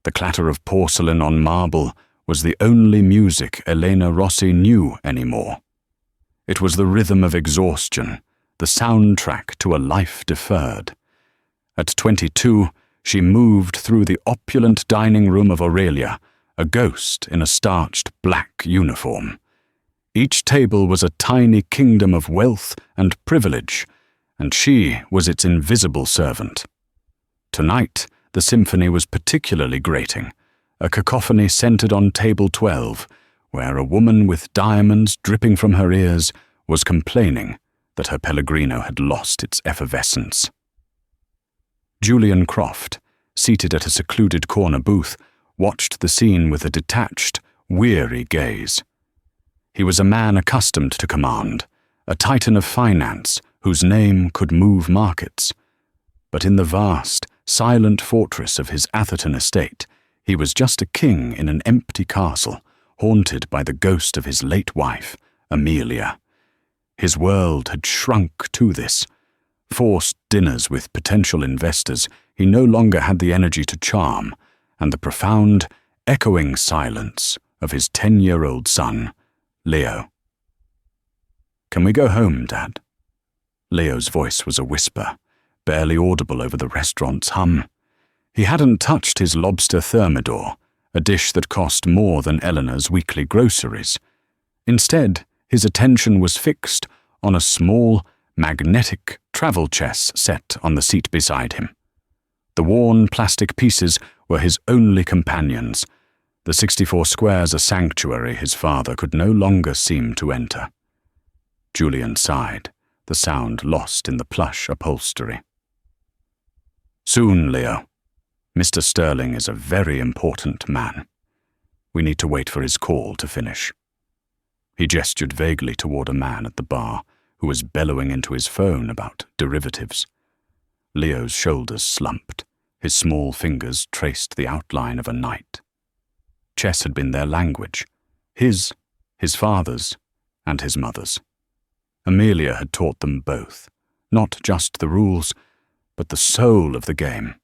The clatter of porcelain on marble was the only music Elena Rossi knew anymore. It was the rhythm of exhaustion, the soundtrack to a life deferred. At 22, she moved through the opulent dining room of Aurelia, a ghost in a starched black uniform. Each table was a tiny kingdom of wealth and privilege, and she was its invisible servant. Tonight, the symphony was particularly grating, a cacophony centered on table 12, where a woman with diamonds dripping from her ears was complaining that her Pellegrino had lost its effervescence. Julian Croft, seated at a secluded corner booth, watched the scene with a detached, weary gaze. He was a man accustomed to command, a titan of finance whose name could move markets. But in the vast, silent fortress of his Atherton estate, he was just a king in an empty castle, haunted by the ghost of his late wife, Amelia. His world had shrunk to this. Forced dinners with potential investors he no longer had the energy to charm, and the profound, echoing silence of his 10-year-old son, Leo. "Can we go home, Dad?" Leo's voice was a whisper, barely audible over the restaurant's hum. He hadn't touched his lobster thermidor, a dish that cost more than Eleanor's weekly groceries. Instead, his attention was fixed on a small, magnetic travel chess set on the seat beside him. The worn plastic pieces were his only companions, the 64 squares a sanctuary his father could no longer seem to enter. Julian sighed, the sound lost in the plush upholstery. "Soon, Leo. Mr. Sterling is a very important man. We need to wait for his call to finish." He gestured vaguely toward a man at the bar who was bellowing into his phone about derivatives. Leo's shoulders slumped. His small fingers traced the outline of a knight. Chess had been their language, his father's, and his mother's. Amelia had taught them both, not just the rules, but the soul of the game.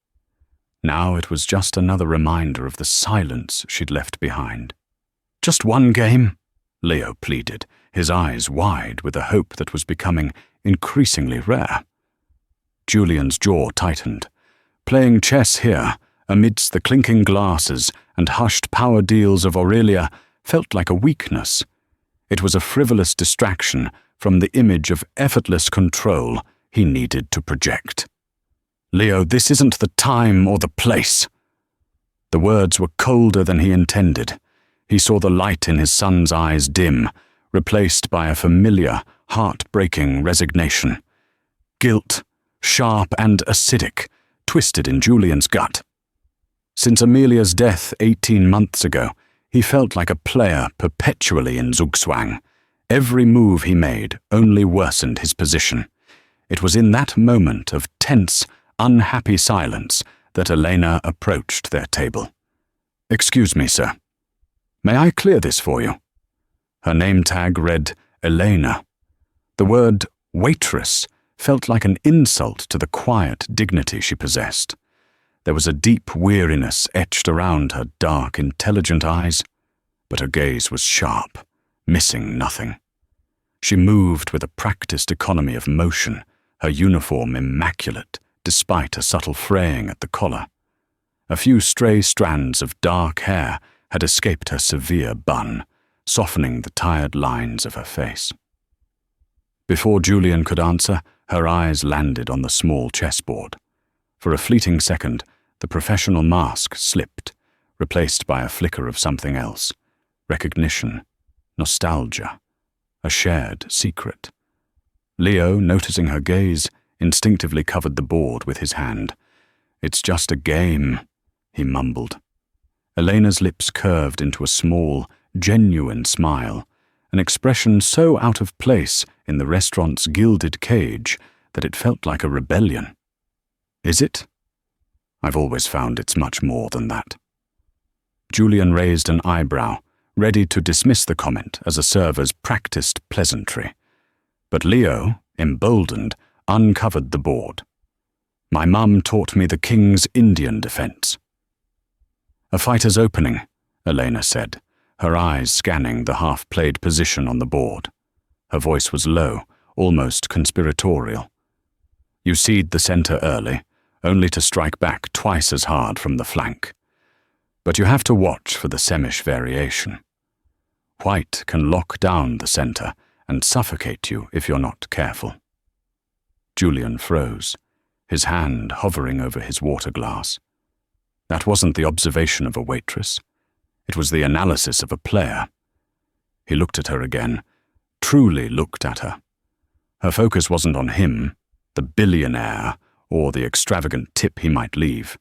Now it was just another reminder of the silence she'd left behind. "Just one game?" Leo pleaded, his eyes wide with a hope that was becoming increasingly rare. Julian's jaw tightened. Playing chess here, amidst the clinking glasses and hushed power deals of Aurelia, felt like a weakness. It was a frivolous distraction from the image of effortless control he needed to project. "Leo, this isn't the time or the place." The words were colder than he intended. He saw the light in his son's eyes dim, replaced by a familiar, heart-breaking resignation. Guilt, sharp and acidic, twisted in Julian's gut. Since Amelia's death 18 months ago, he felt like a player perpetually in Zugzwang. Every move he made only worsened his position. It was in that moment of tense, unhappy silence that Elena approached their table. "Excuse me, sir. May I clear this for you?" Her name tag read Elena. The word waitress felt like an insult to the quiet dignity she possessed. There was a deep weariness etched around her dark, intelligent eyes, but her gaze was sharp, missing nothing. She moved with a practiced economy of motion, her uniform immaculate, despite a subtle fraying at the collar. A few stray strands of dark hair had escaped her severe bun, softening the tired lines of her face. Before Julian could answer, her eyes landed on the small chessboard. For a fleeting second, the professional mask slipped, replaced by a flicker of something else. Recognition, nostalgia, a shared secret. Leo, noticing her gaze, instinctively covered the board with his hand. "It's just a game," he mumbled. Elena's lips curved into a small, genuine smile, an expression so out of place in the restaurant's gilded cage that it felt like a rebellion. "Is it? I've always found it's much more than that." Julian raised an eyebrow, ready to dismiss the comment as a server's practiced pleasantry. But Leo, emboldened, uncovered the board. "My mum taught me the King's Indian defense." "A fighter's opening," Elena said, her eyes scanning the half-played position on the board. Her voice was low, almost conspiratorial. "You cede the center early, only to strike back twice as hard from the flank. But you have to watch for the Semish variation. White can lock down the center and suffocate you if you're not careful." Julian froze, his hand hovering over his water glass. That wasn't the observation of a waitress. It was the analysis of a player. He looked at her again, truly looked at her. Her focus wasn't on him, the billionaire, or the extravagant tip he might leave.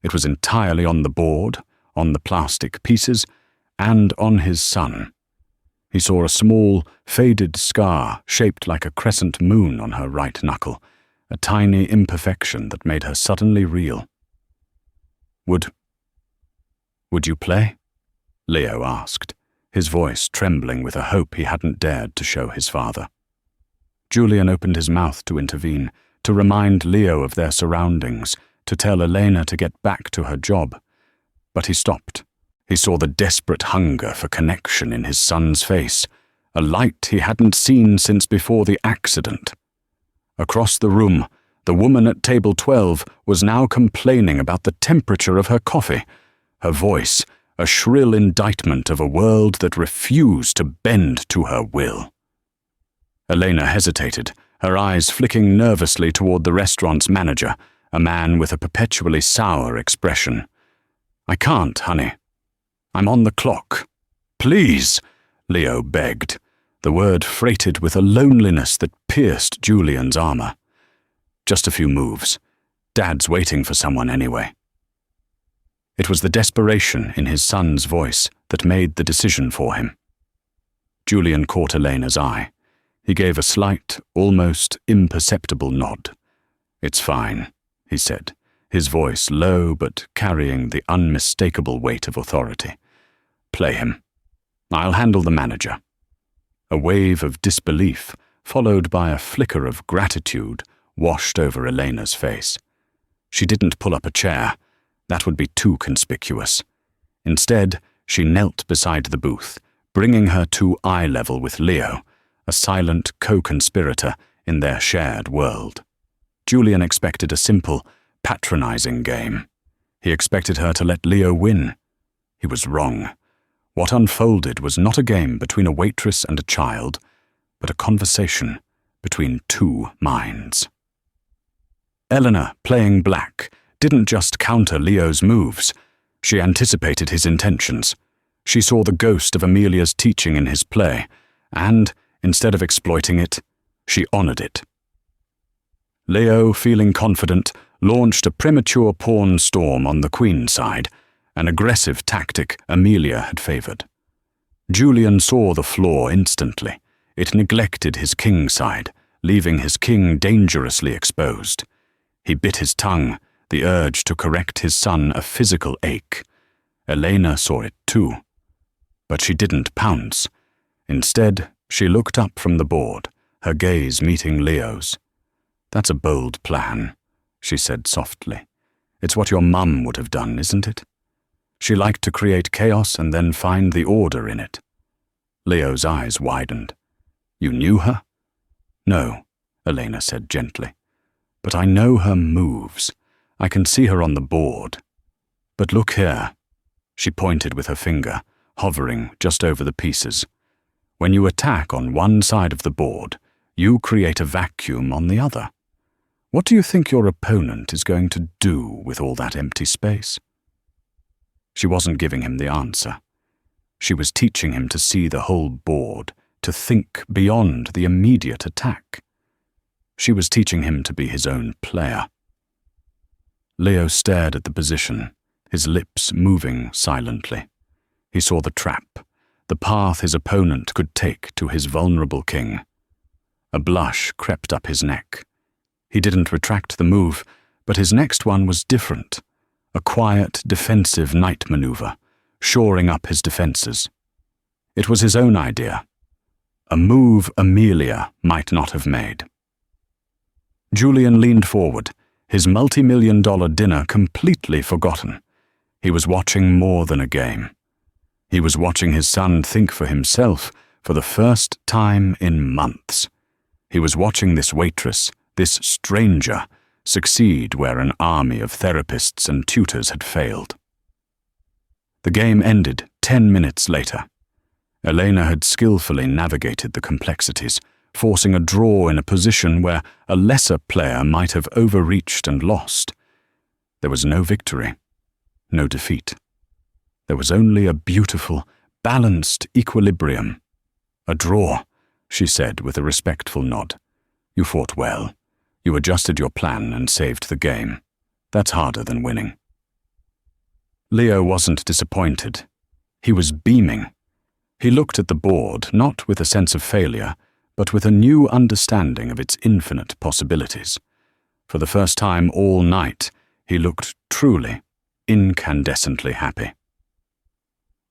It was entirely on the board, on the plastic pieces, and on his son. He saw a small, faded scar shaped like a crescent moon on her right knuckle, a tiny imperfection that made her suddenly real. Would you play?" Leo asked, his voice trembling with a hope he hadn't dared to show his father. Julian opened his mouth to intervene, to remind Leo of their surroundings, to tell Elena to get back to her job. But he stopped. He saw the desperate hunger for connection in his son's face, a light he hadn't seen since before the accident. Across the room, the woman at table 12 was now complaining about the temperature of her coffee, her voice a shrill indictment of a world that refused to bend to her will. Elena hesitated, her eyes flicking nervously toward the restaurant's manager, a man with a perpetually sour expression. "I can't, honey. I'm on the clock." "Please," Leo begged, the word freighted with a loneliness that pierced Julian's armor. "Just a few moves. Dad's waiting for someone anyway." It was the desperation in his son's voice that made the decision for him. Julian caught Elena's eye. He gave a slight, almost imperceptible nod. "It's fine," he said, his voice low but carrying the unmistakable weight of authority. "Play him. I'll handle the manager." A wave of disbelief, followed by a flicker of gratitude, washed over Elena's face. She didn't pull up a chair. That would be too conspicuous. Instead, she knelt beside the booth, bringing her to eye level with Leo, a silent co-conspirator in their shared world. Julian expected a simple, patronizing game. He expected her to let Leo win. He was wrong. What unfolded was not a game between a waitress and a child, but a conversation between two minds. Eleanor, playing black, didn't just counter Leo's moves. She anticipated his intentions. She saw the ghost of Amelia's teaching in his play, and, instead of exploiting it, she honored it. Leo, feeling confident, launched a premature pawn storm on the queen side, an aggressive tactic Amelia had favored. Julian saw the flaw instantly. It neglected his king side, leaving his king dangerously exposed. He bit his tongue, the urge to correct his son a physical ache. Elena saw it too. But she didn't pounce. Instead, she looked up from the board, her gaze meeting Leo's. "That's a bold plan," she said softly. "It's what your mum would have done, isn't it? She liked to create chaos and then find the order in it." Leo's eyes widened. "You knew her?" "No," Elena said gently. "But I know her moves. I can see her on the board. But look here." She pointed with her finger, hovering just over the pieces. "When you attack on one side of the board, you create a vacuum on the other. What do you think your opponent is going to do with all that empty space?" She wasn't giving him the answer. She was teaching him to see the whole board, to think beyond the immediate attack. She was teaching him to be his own player. Leo stared at the position, his lips moving silently. He saw the trap, the path his opponent could take to his vulnerable king. A blush crept up his neck. He didn't retract the move, but his next one was different. A quiet, defensive night maneuver, shoring up his defenses. It was his own idea. A move Amelia might not have made. Julian leaned forward, his multi-million-dollar dinner completely forgotten. He was watching more than a game. He was watching his son think for himself for the first time in months. He was watching this waitress, this stranger, succeed where an army of therapists and tutors had failed. The game ended 10 minutes later. Elena had skillfully navigated the complexities, forcing a draw in a position where a lesser player might have overreached and lost. There was no victory, no defeat. There was only a beautiful, balanced equilibrium. "A draw," she said with a respectful nod. "You fought well. You adjusted your plan and saved the game. That's harder than winning." Leo wasn't disappointed. He was beaming. He looked at the board not with a sense of failure, but with a new understanding of its infinite possibilities. For the first time all night, he looked truly, incandescently happy.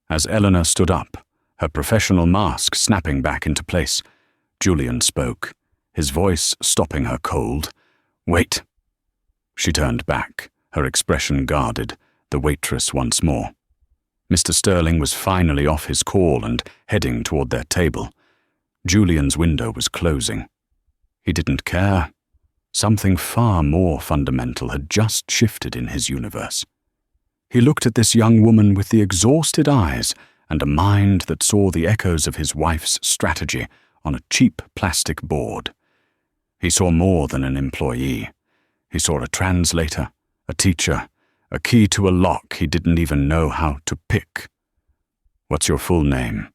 As Eleanor stood up, her professional mask snapping back into place, Julian spoke, his voice stopping her cold. "Wait." She turned back, her expression guarded, the waitress once more. Mr. Sterling was finally off his call and heading toward their table. Julian's window was closing. He didn't care. Something far more fundamental had just shifted in his universe. He looked at this young woman with the exhausted eyes and a mind that saw the echoes of his wife's strategy on a cheap plastic board. He saw more than an employee. He saw a translator, a teacher, a key to a lock he didn't even know how to pick. "What's your full name?"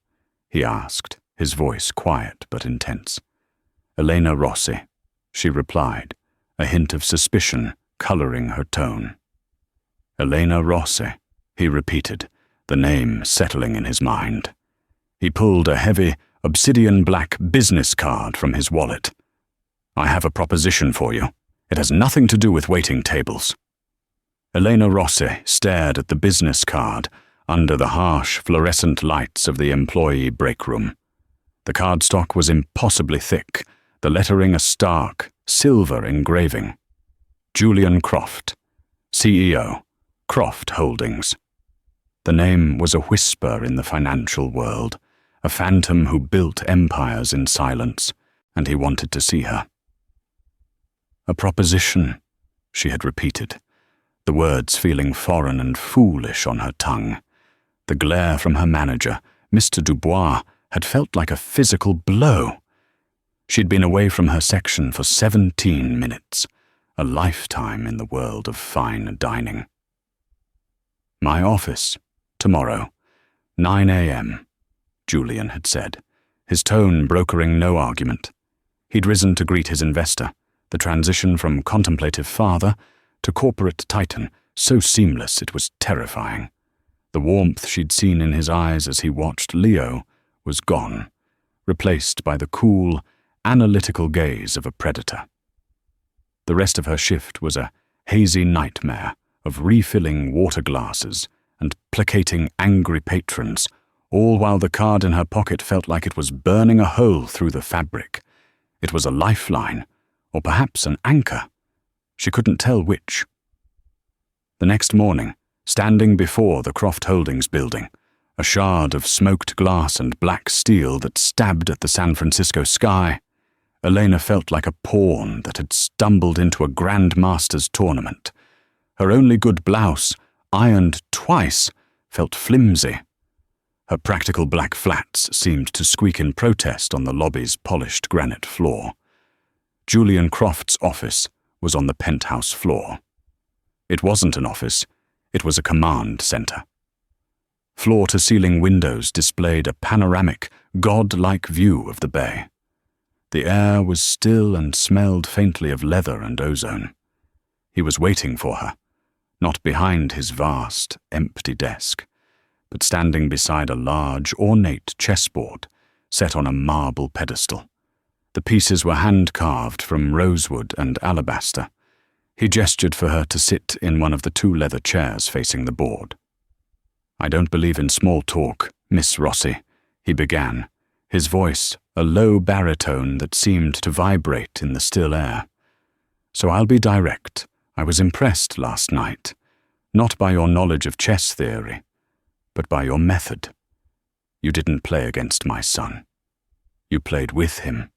he asked, his voice quiet but intense. "Elena Rossi," she replied, a hint of suspicion coloring her tone. "Elena Rossi," he repeated, the name settling in his mind. He pulled a heavy, obsidian black business card from his wallet. "I have a proposition for you. It has nothing to do with waiting tables." Elena Rossi stared at the business card under the harsh fluorescent lights of the employee break room. The cardstock was impossibly thick, the lettering a stark, silver engraving. Julian Croft, CEO, Croft Holdings. The name was a whisper in the financial world, a phantom who built empires in silence, and he wanted to see her. "A proposition," she had repeated, the words feeling foreign and foolish on her tongue. The glare from her manager, Mr. Dubois, had felt like a physical blow. She'd been away from her section for 17 minutes, a lifetime in the world of fine dining. "My office, tomorrow, 9 a.m., Julian had said, his tone brokering no argument. He'd risen to greet his investor, the transition from contemplative father to corporate titan, so seamless it was terrifying. The warmth she'd seen in his eyes as he watched Leo was gone, replaced by the cool, analytical gaze of a predator. The rest of her shift was a hazy nightmare of refilling water glasses and placating angry patrons, all while the card in her pocket felt like it was burning a hole through the fabric. It was a lifeline, or perhaps an anchor. She couldn't tell which. The next morning, standing before the Croft Holdings building, a shard of smoked glass and black steel that stabbed at the San Francisco sky, Elena felt like a pawn that had stumbled into a grandmaster's tournament. Her only good blouse, ironed twice, felt flimsy. Her practical black flats seemed to squeak in protest on the lobby's polished granite floor. Julian Croft's office was on the penthouse floor. It wasn't an office, it was a command center. Floor-to-ceiling windows displayed a panoramic, god-like view of the bay. The air was still and smelled faintly of leather and ozone. He was waiting for her, not behind his vast, empty desk, but standing beside a large, ornate chessboard set on a marble pedestal. The pieces were hand-carved from rosewood and alabaster. He gestured for her to sit in one of the 2 leather chairs facing the board. "I don't believe in small talk, Miss Rossi," he began, his voice a low baritone that seemed to vibrate in the still air. "So I'll be direct. I was impressed last night. Not by your knowledge of chess theory, but by your method. You didn't play against my son. You played with him.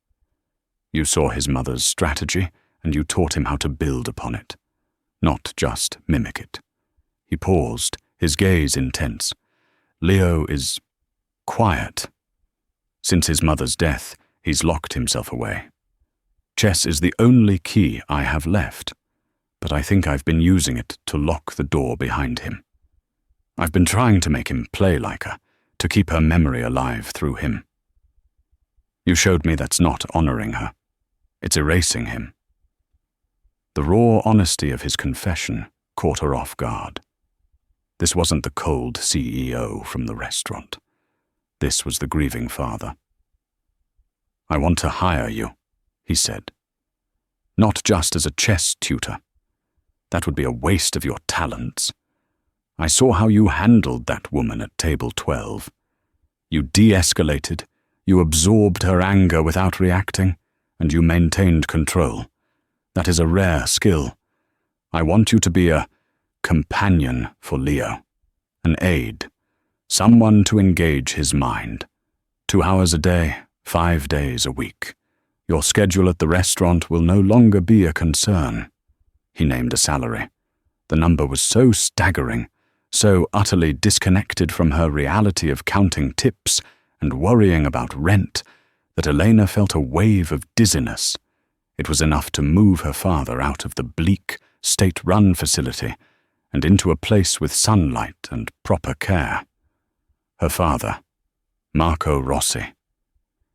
You saw his mother's strategy, and you taught him how to build upon it, not just mimic it. He paused, his gaze intense. Leo is quiet. Since his mother's death, he's locked himself away. Chess is the only key I have left, but I think I've been using it to lock the door behind him. I've been trying to make him play like her, to keep her memory alive through him. You showed me that's not honoring her. It's erasing him. The raw honesty of his confession caught her off guard. This wasn't the cold CEO from the restaurant. This was the grieving father. I want to hire you, he said. Not just as a chess tutor. That would be a waste of your talents. I saw how you handled that woman at table 12. You de-escalated, you absorbed her anger without reacting, and you maintained control. That is a rare skill. I want you to be a companion for Leo, an aide, someone to engage his mind. 2 hours a day, 5 days a week. Your schedule at the restaurant will no longer be a concern. He named a salary. The number was so staggering, so utterly disconnected from her reality of counting tips and worrying about rent, that Elena felt a wave of dizziness. It was enough to move her father out of the bleak, state-run facility and into a place with sunlight and proper care. Her father, Marco Rossi.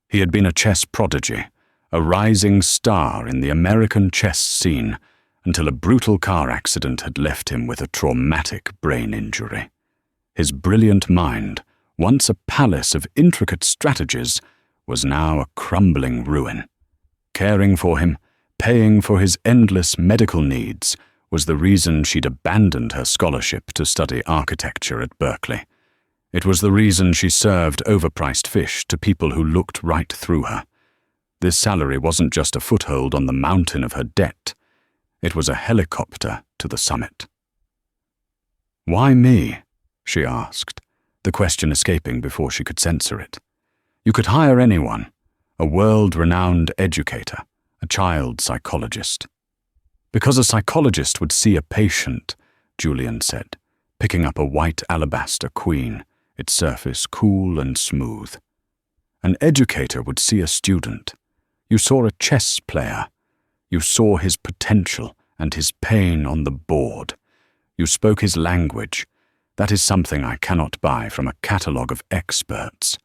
He had been a chess prodigy, a rising star in the American chess scene, until a brutal car accident had left him with a traumatic brain injury. His brilliant mind, once a palace of intricate strategies, was now a crumbling ruin. Caring for him, paying for his endless medical needs, was the reason she'd abandoned her scholarship to study architecture at Berkeley. It was the reason she served overpriced fish to people who looked right through her. This salary wasn't just a foothold on the mountain of her debt. It was a helicopter to the summit. "Why me?" she asked, the question escaping before she could censor it. "You could hire anyone, a world-renowned educator, a child psychologist." "Because a psychologist would see a patient," Julian said, picking up a white alabaster queen, its surface cool and smooth. "An educator would see a student. You saw a chess player. You saw his potential and his pain on the board. You spoke his language. That is something I cannot buy from a catalogue of experts.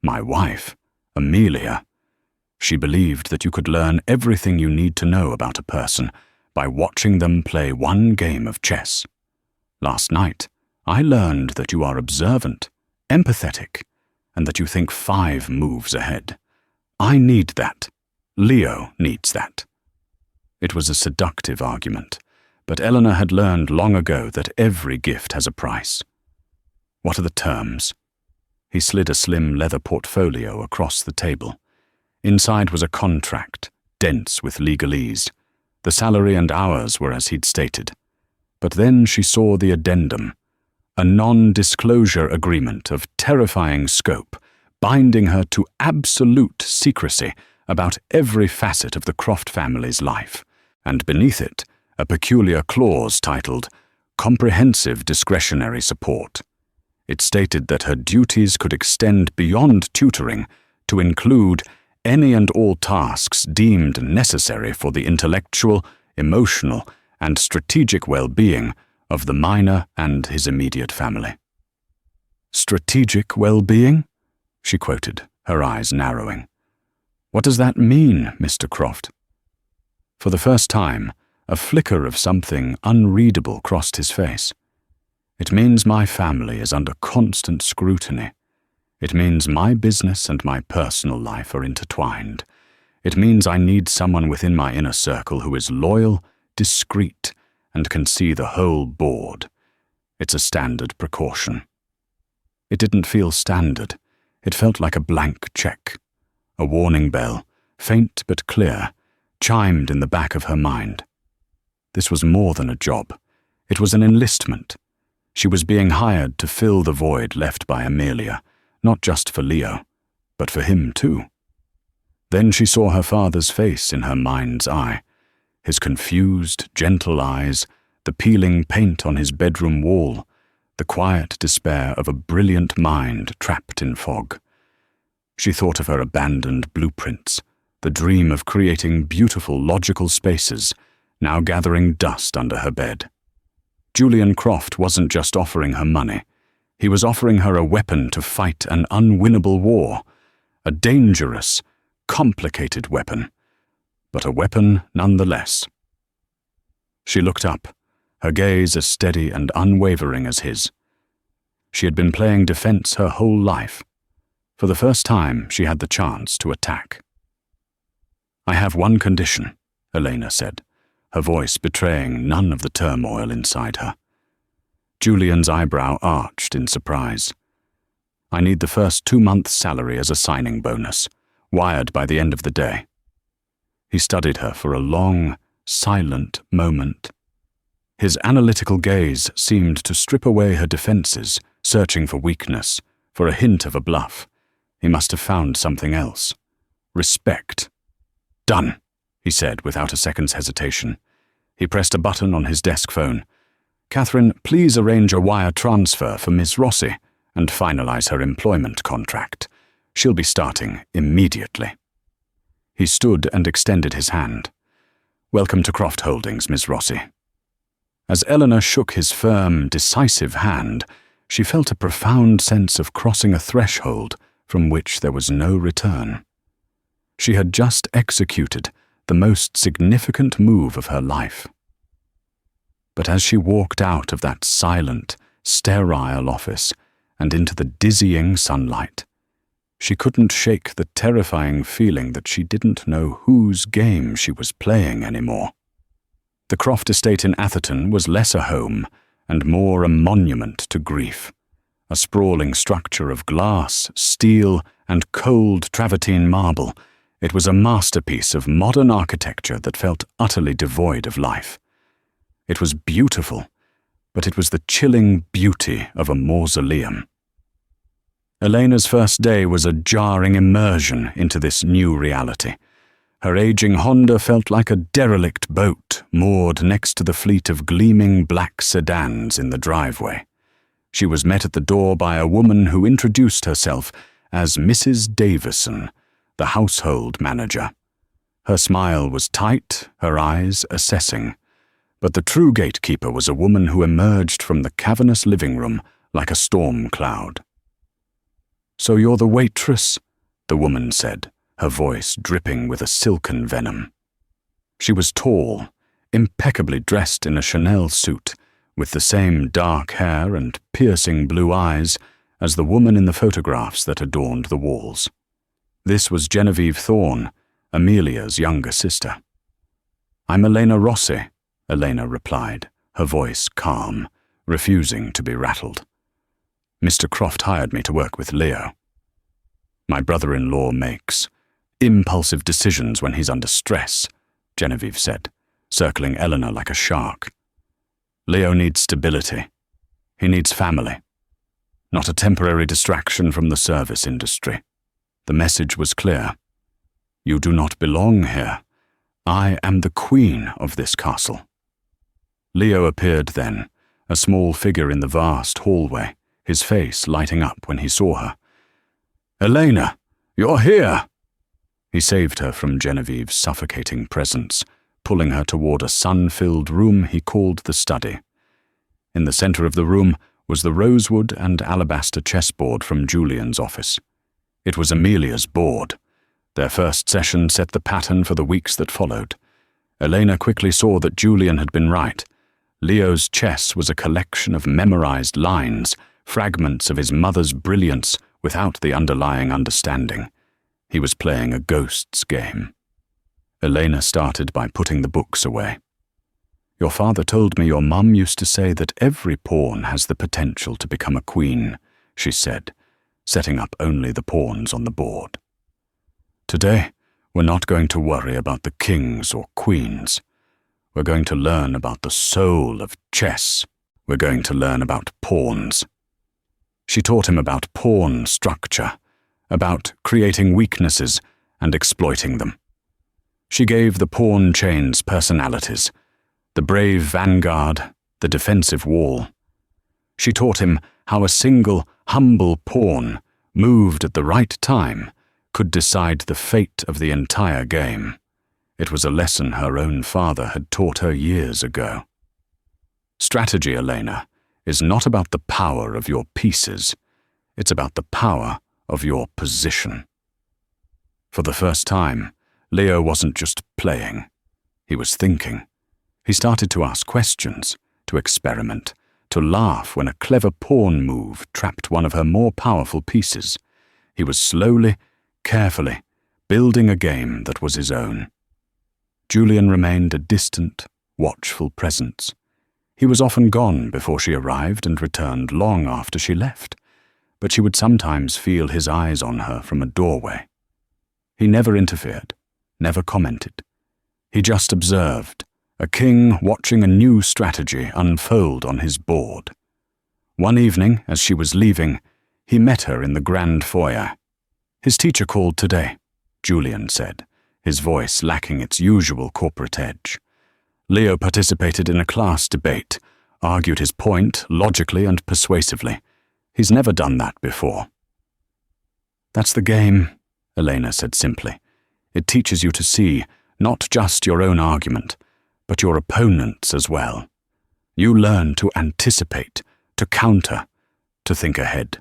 My wife, Amelia, she believed that you could learn everything you need to know about a person by watching them play one game of chess. Last night, I learned that you are observant, empathetic, and that you think 5 moves ahead. I need that. Leo needs that." It was a seductive argument, but Eleanor had learned long ago that every gift has a price. "What are the terms?" He slid a slim leather portfolio across the table. Inside was a contract, dense with legalese. The salary and hours were as he'd stated. But then she saw the addendum, a non-disclosure agreement of terrifying scope, binding her to absolute secrecy about every facet of the Croft family's life, and beneath it, a peculiar clause titled Comprehensive Discretionary Support. It stated that her duties could extend beyond tutoring to include any and all tasks deemed necessary for the intellectual, emotional, and strategic well-being of the minor and his immediate family. "Strategic well-being?" she quoted, her eyes narrowing. "What does that mean, Mr. Croft?" For the first time, a flicker of something unreadable crossed his face. "It means my family is under constant scrutiny. It means my business and my personal life are intertwined. It means I need someone within my inner circle who is loyal, discreet, and can see the whole board. It's a standard precaution." It didn't feel standard. It felt like a blank check. A warning bell, faint but clear, chimed in the back of her mind. This was more than a job. It was an enlistment. She was being hired to fill the void left by Amelia, not just for Leo, but for him too. Then she saw her father's face in her mind's eye, his confused, gentle eyes, the peeling paint on his bedroom wall, the quiet despair of a brilliant mind trapped in fog. She thought of her abandoned blueprints, the dream of creating beautiful, logical spaces, now gathering dust under her bed. Julian Croft wasn't just offering her money. He was offering her a weapon to fight an unwinnable war, a dangerous, complicated weapon, but a weapon nonetheless. She looked up, her gaze as steady and unwavering as his. She had been playing defense her whole life. For the first time, she had the chance to attack. "I have one condition," Elena said, her voice betraying none of the turmoil inside her. Julian's eyebrow arched in surprise. "I need the first 2 months' salary as a signing bonus, wired by the end of the day." He studied her for a long, silent moment. His analytical gaze seemed to strip away her defenses, searching for weakness, for a hint of a bluff. He must have found something else. Respect. "Done," he said without a second's hesitation. He pressed a button on his desk phone. "Catherine, please arrange a wire transfer for Miss Rossi and finalize her employment contract. She'll be starting immediately." He stood and extended his hand. "Welcome to Croft Holdings, Miss Rossi." As Eleanor shook his firm, decisive hand, she felt a profound sense of crossing a threshold from which there was no return. She had just executed the most significant move of her life. But as she walked out of that silent, sterile office and into the dizzying sunlight, she couldn't shake the terrifying feeling that she didn't know whose game she was playing anymore. The Croft estate in Atherton was less a home and more a monument to grief, a sprawling structure of glass, steel, and cold travertine marble. It was a masterpiece of modern architecture that felt utterly devoid of life. It was beautiful, but it was the chilling beauty of a mausoleum. Elena's first day was a jarring immersion into this new reality. Her aging Honda felt like a derelict boat moored next to the fleet of gleaming black sedans in the driveway. She was met at the door by a woman who introduced herself as Mrs. Davison, the household manager. Her smile was tight, her eyes assessing. But the true gatekeeper was a woman who emerged from the cavernous living room like a storm cloud. "So you're the waitress?" the woman said, her voice dripping with a silken venom. She was tall, impeccably dressed in a Chanel suit, with the same dark hair and piercing blue eyes as the woman in the photographs that adorned the walls. This was Genevieve Thorne, Amelia's younger sister. "I'm Elena Rossi," Elena replied, her voice calm, refusing to be rattled. "Mr. Croft hired me to work with Leo. My brother-in-law makes impulsive decisions when he's under stress," Genevieve said, circling Eleanor like a shark. "Leo needs stability. He needs family, not a temporary distraction from the service industry." The message was clear. "You do not belong here. I am the queen of this castle." Leo appeared then, a small figure in the vast hallway, his face lighting up when he saw her. "Elena, you're here!" He saved her from Genevieve's suffocating presence, pulling her toward a sun-filled room he called the study. In the center of the room was the rosewood and alabaster chessboard from Julian's office. It was Amelia's board. Their first session set the pattern for the weeks that followed. Elena quickly saw that Julian had been right. Leo's chess was a collection of memorized lines, fragments of his mother's brilliance without the underlying understanding. He was playing a ghost's game. Elena started by putting the books away. "Your father told me your mum used to say that every pawn has the potential to become a queen," she said, setting up only the pawns on the board. "Today, we're not going to worry about the kings or queens. We're going to learn about the soul of chess. We're going to learn about pawns. She taught him about pawn structure, about creating weaknesses and exploiting them. She gave the pawn chains personalities, the brave vanguard, the defensive wall. She taught him how a single, humble pawn, moved at the right time, could decide the fate of the entire game. It was a lesson her own father had taught her years ago. Strategy, Elena, is not about the power of your pieces. It's about the power of your position. For the first time, Leo wasn't just playing. He was thinking. He started to ask questions, to experiment, to laugh when a clever pawn move trapped one of her more powerful pieces. He was slowly, carefully, building a game that was his own. Julian remained a distant, watchful presence. He was often gone before she arrived and returned long after she left, but she would sometimes feel his eyes on her from a doorway. He never interfered, never commented. He just observed, a king watching a new strategy unfold on his board. One evening, as she was leaving, he met her in the grand foyer. His teacher called today, Julian said, his voice lacking its usual corporate edge. Leo participated in a class debate, argued his point logically and persuasively. He's never done that before. That's the game, Elena said simply. It teaches you to see not just your own argument, but your opponent's as well. You learn to anticipate, to counter, to think ahead.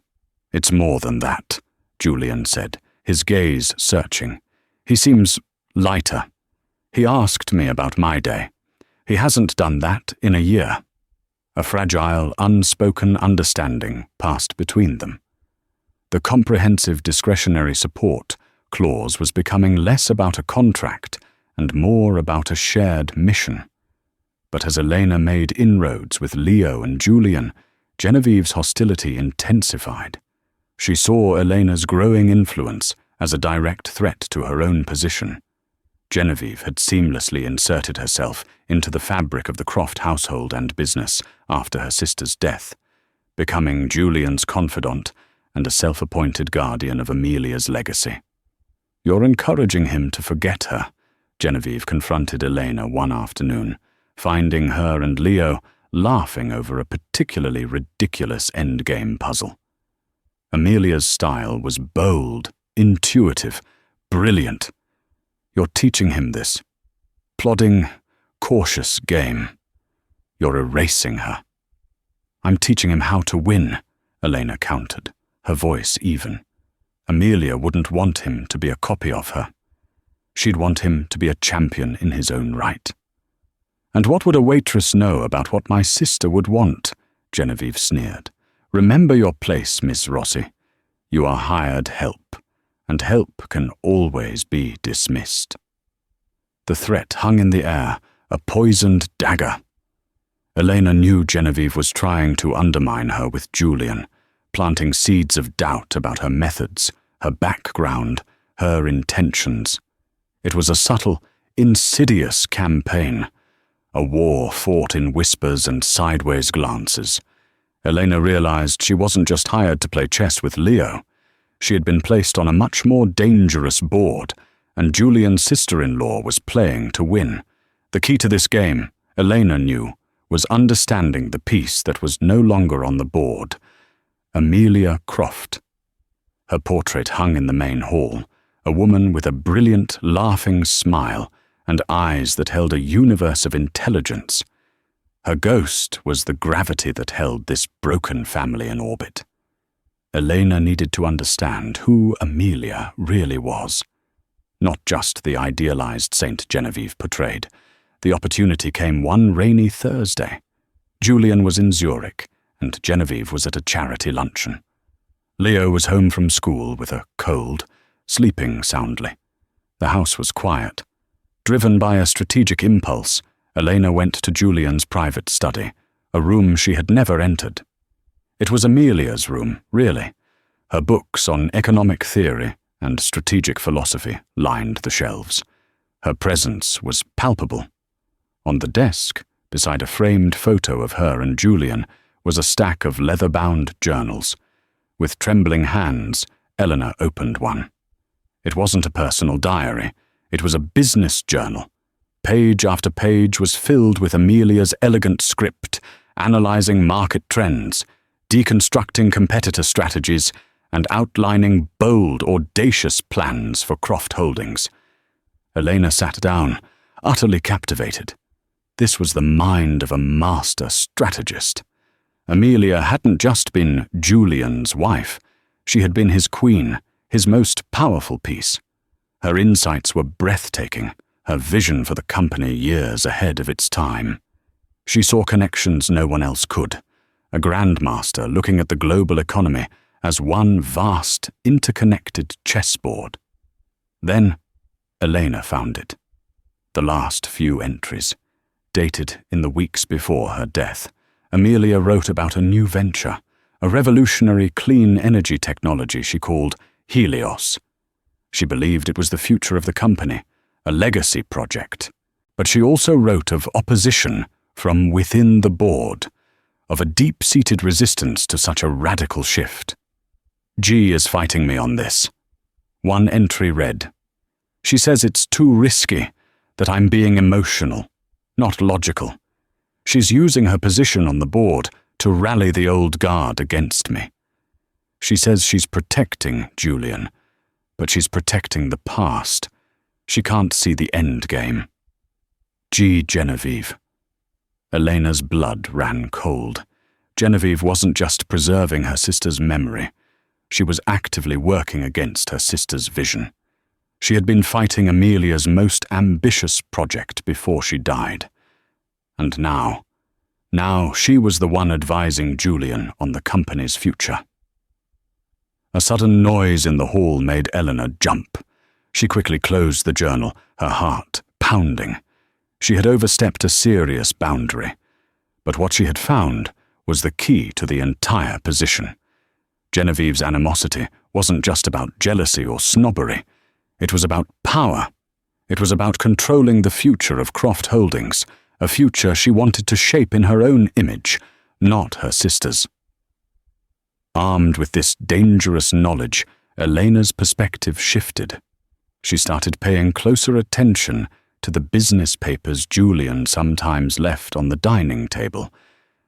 It's more than that, Julian said, his gaze searching. He seems lighter. He asked me about my day. He hasn't done that in a year. A fragile, unspoken understanding passed between them. The comprehensive discretionary support clause was becoming less about a contract and more about a shared mission. But as Elena made inroads with Leo and Julian, Genevieve's hostility intensified. She saw Elena's growing influence as a direct threat to her own position. Genevieve had seamlessly inserted herself into the fabric of the Croft household and business after her sister's death, becoming Julian's confidant and a self-appointed guardian of Amelia's legacy. "You're encouraging him to forget her," Genevieve confronted Elena one afternoon, finding her and Leo laughing over a particularly ridiculous endgame puzzle. Amelia's style was bold, intuitive, brilliant. You're teaching him this plodding, cautious game. You're erasing her. I'm teaching him how to win, Elena countered, her voice even. Amelia wouldn't want him to be a copy of her. She'd want him to be a champion in his own right. "And what would a waitress know about what my sister would want?" Genevieve sneered. "Remember your place, Miss Rossi. You are hired help, and help can always be dismissed." The threat hung in the air, a poisoned dagger. Elena knew Genevieve was trying to undermine her with Julian, planting seeds of doubt about her methods, her background, her intentions. It was a subtle, insidious campaign, a war fought in whispers and sideways glances. Elena realized she wasn't just hired to play chess with Leo. She had been placed on a much more dangerous board, and Julian's sister-in-law was playing to win. The key to this game, Elena knew, was understanding the piece that was no longer on the board. Amelia Croft. Her portrait hung in the main hall, a woman with a brilliant, laughing smile and eyes that held a universe of intelligence. Her ghost was the gravity that held this broken family in orbit. Elena needed to understand who Amelia really was. Not just the idealized Saint Genevieve portrayed. The opportunity came one rainy Thursday. Julian was in Zurich, and Genevieve was at a charity luncheon. Leo was home from school with a cold, sleeping soundly. The house was quiet. Driven by a strategic impulse, Elena went to Julian's private study, a room she had never entered. It was Amelia's room, really. Her books on economic theory and strategic philosophy lined the shelves. Her presence was palpable. On the desk, beside a framed photo of her and Julian, was a stack of leather-bound journals. With trembling hands, Eleanor opened one. It wasn't a personal diary. It was a business journal. Page after page was filled with Amelia's elegant script, analyzing market trends, deconstructing competitor strategies, and outlining bold, audacious plans for Croft Holdings. Elena sat down, utterly captivated. This was the mind of a master strategist. Amelia hadn't just been Julian's wife. She had been his queen, his most powerful piece. Her insights were breathtaking, her vision for the company years ahead of its time. She saw connections no one else could, a grandmaster looking at the global economy as one vast, interconnected chessboard. Then, Elena found it. The last few entries, dated in the weeks before her death. Amelia wrote about a new venture, a revolutionary clean energy technology she called Helios. She believed it was the future of the company, a legacy project. But she also wrote of opposition from within the board, of a deep-seated resistance to such a radical shift. G is fighting me on this. One entry read, "She says it's too risky, that I'm being emotional, not logical. She's using her position on the board to rally the old guard against me. She says she's protecting Julian, but she's protecting the past. She can't see the end game. G. Genevieve." Elena's blood ran cold. Genevieve wasn't just preserving her sister's memory. She was actively working against her sister's vision. She had been fighting Amelia's most ambitious project before she died. And now she was the one advising Julian on the company's future. A sudden noise in the hall made Eleanor jump. She quickly closed the journal, her heart pounding. She had overstepped a serious boundary. But what she had found was the key to the entire position. Genevieve's animosity wasn't just about jealousy or snobbery. It was about power. It was about controlling the future of Croft Holdings, a future she wanted to shape in her own image, not her sister's. Armed with this dangerous knowledge, Elena's perspective shifted. She started paying closer attention to the business papers Julian sometimes left on the dining table,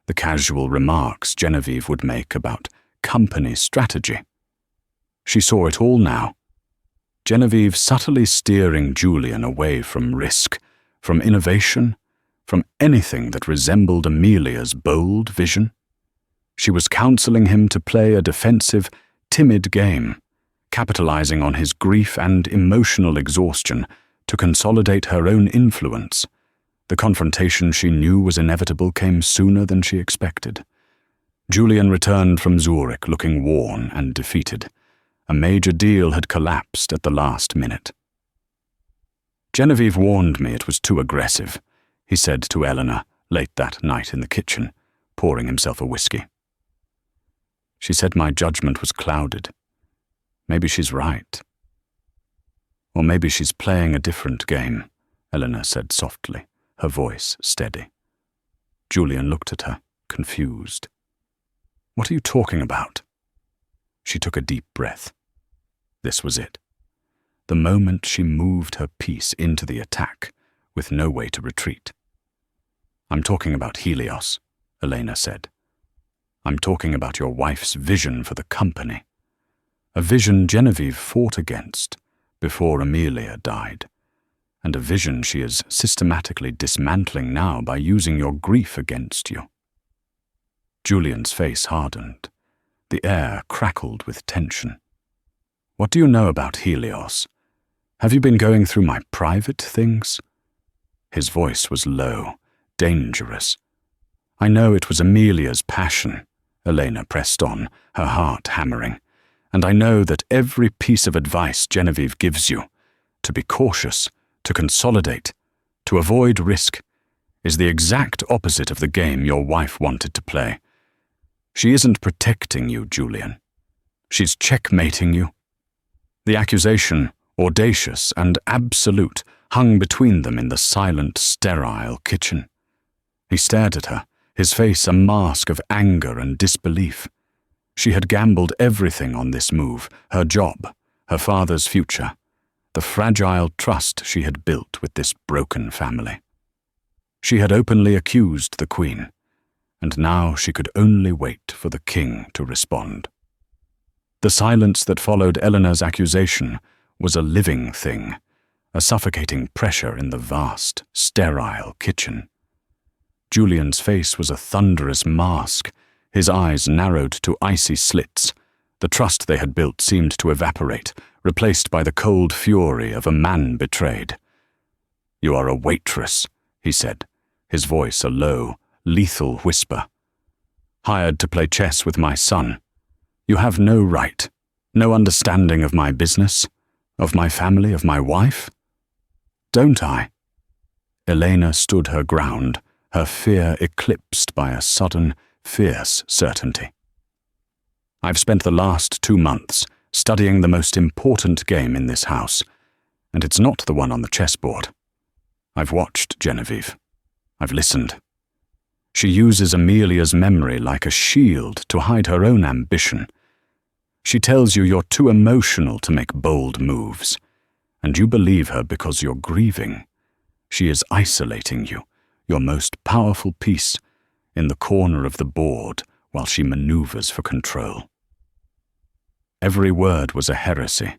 the casual remarks Genevieve would make about company strategy. She saw it all now. Genevieve subtly steering Julian away from risk, from innovation, from anything that resembled Amelia's bold vision. She was counseling him to play a defensive, timid game, capitalizing on his grief and emotional exhaustion to consolidate her own influence. The confrontation she knew was inevitable came sooner than she expected. Julian returned from Zurich looking worn and defeated. A major deal had collapsed at the last minute. "Genevieve warned me it was too aggressive," he said to Eleanor late that night in the kitchen, pouring himself a whiskey. "She said my judgment was clouded. Maybe she's right. Or maybe she's playing a different game," Eleanor said softly, her voice steady. Julian looked at her, confused. "What are you talking about?" She took a deep breath. This was it. The moment she moved her piece into the attack, with no way to retreat. "I'm talking about Helios," Elena said. "I'm talking about your wife's vision for the company. A vision Genevieve fought against before Amelia died, and a vision she is systematically dismantling now by using your grief against you." Julian's face hardened. The air crackled with tension. "What do you know about Helios? Have you been going through my private things?" His voice was low, dangerous. "I know it was Amelia's passion," Elena pressed on, her heart hammering. "And I know that every piece of advice Genevieve gives you, to be cautious, to consolidate, to avoid risk, is the exact opposite of the game your wife wanted to play. She isn't protecting you, Julian. She's checkmating you. The accusation, audacious and absolute, hung between them in the silent, sterile kitchen. He stared at her, his face a mask of anger and disbelief. She had gambled everything on this move, her job, her father's future, the fragile trust she had built with this broken family. She had openly accused the Queen, and now she could only wait for the king to respond. The silence that followed Eleanor's accusation was a living thing, a suffocating pressure in the vast, sterile kitchen. Julian's face was a thunderous mask, his eyes narrowed to icy slits. The trust they had built seemed to evaporate, replaced by the cold fury of a man betrayed. "You are a waitress," he said, his voice a low, lethal whisper. "Hired to play chess with my son. You have no right, no understanding of my business, of my family, of my wife. Don't I?" Elena stood her ground, her fear eclipsed by a sudden, fierce certainty. "I've spent the last 2 months studying the most important game in this house, and it's not the one on the chessboard. I've watched Genevieve. I've listened. She uses Amelia's memory like a shield to hide her own ambition. She tells you you're too emotional to make bold moves, and you believe her because you're grieving. She is isolating you, your most powerful piece, in the corner of the board while she maneuvers for control." Every word was a heresy,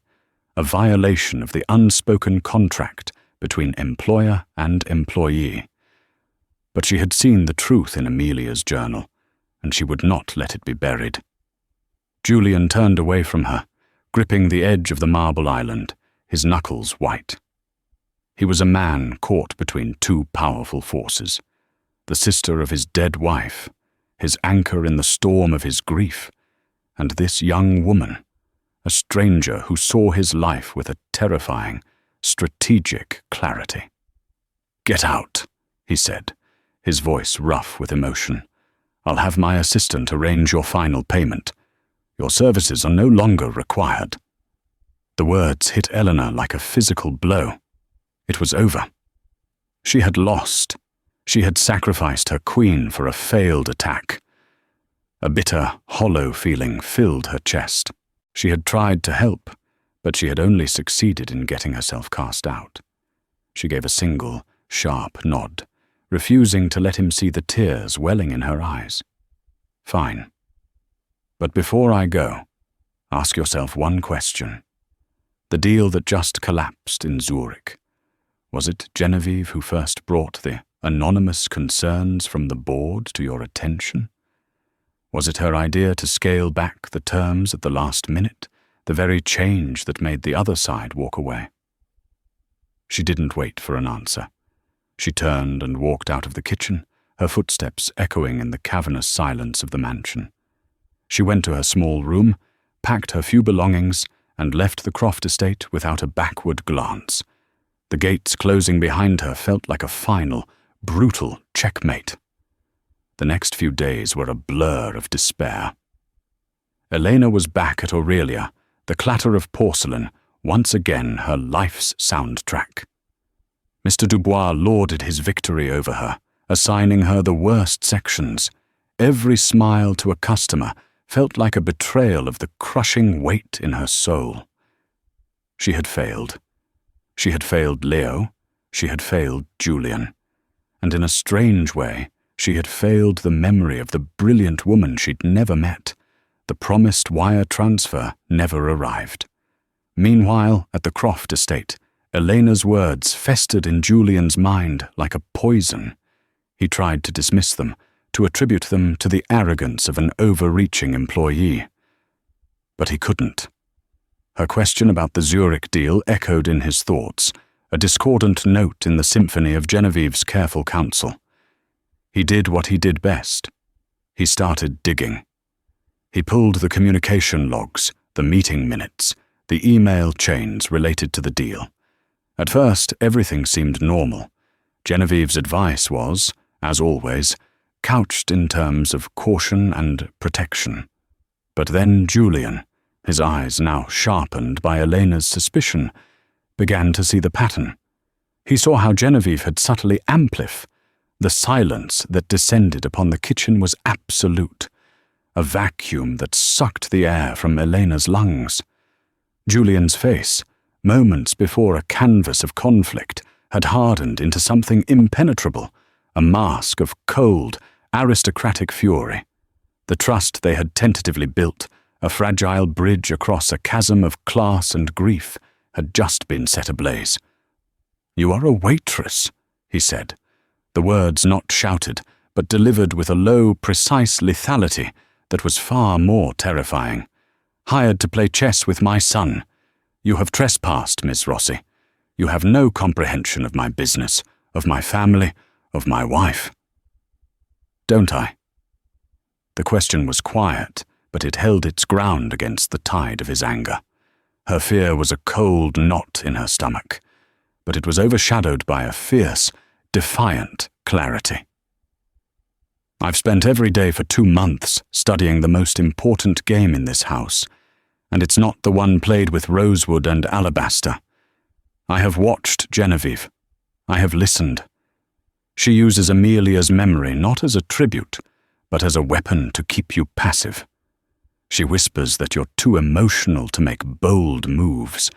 a violation of the unspoken contract between employer and employee. But she had seen the truth in Amelia's journal, and she would not let it be buried. Julian turned away from her, gripping the edge of the marble island, his knuckles white. He was a man caught between two powerful forces, the sister of his dead wife, his anchor in the storm of his grief, and this young woman, a stranger who saw his life with a terrifying, strategic clarity. "Get out," he said, his voice rough with emotion. "I'll have my assistant arrange your final payment. Your services are no longer required." The words hit Eleanor like a physical blow. It was over. She had lost. She had sacrificed her queen for a failed attack. A bitter, hollow feeling filled her chest. She had tried to help, but she had only succeeded in getting herself cast out. She gave a single, sharp nod, refusing to let him see the tears welling in her eyes. "Fine. But before I go, ask yourself one question. The deal that just collapsed in Zurich, was it Genevieve who first brought the anonymous concerns from the board to your attention? Was it her idea to scale back the terms at the last minute, the very change that made the other side walk away?" She didn't wait for an answer. She turned and walked out of the kitchen, her footsteps echoing in the cavernous silence of the mansion. She went to her small room, packed her few belongings, and left the Croft estate without a backward glance. The gates closing behind her felt like a final, brutal checkmate. The next few days were a blur of despair. Elena was back at Aurelia, the clatter of porcelain, once again her life's soundtrack. Mr. Dubois lauded his victory over her, assigning her the worst sections. Every smile to a customer felt like a betrayal of the crushing weight in her soul. She had failed. She had failed Leo. She had failed Julian. And in a strange way, she had failed the memory of the brilliant woman she'd never met. The promised wire transfer never arrived. Meanwhile, at the Croft estate, Elena's words festered in Julian's mind like a poison. He tried to dismiss them, to attribute them to the arrogance of an overreaching employee. But he couldn't. Her question about the Zurich deal echoed in his thoughts, a discordant note in the symphony of Genevieve's careful counsel. He did what he did best. He started digging. He pulled the communication logs, the meeting minutes, the email chains related to the deal. At first, everything seemed normal. Genevieve's advice was, as always, couched in terms of caution and protection. But then Julian, his eyes now sharpened by Elena's suspicion, began to see the pattern. He saw how Genevieve had subtly amplified. The silence that descended upon the kitchen was absolute, a vacuum that sucked the air from Elena's lungs. Julian's face, moments before a canvas of conflict, had hardened into something impenetrable, a mask of cold, aristocratic fury. The trust they had tentatively built, a fragile bridge across a chasm of class and grief, had just been set ablaze. "You are a waitress," he said, the words not shouted, but delivered with a low, precise lethality that was far more terrifying. "Hired to play chess with my son. You have trespassed, Miss Rossi. You have no comprehension of my business, of my family, of my wife." "Don't I?" The question was quiet, but it held its ground against the tide of his anger. Her fear was a cold knot in her stomach, but it was overshadowed by a fierce, defiant clarity. "I've spent every day for 2 months studying the most important game in this house, and it's not the one played with rosewood and alabaster. I have watched Genevieve. I have listened. She uses Amelia's memory not as a tribute, but as a weapon to keep you passive. She whispers that you're too emotional to make bold moves,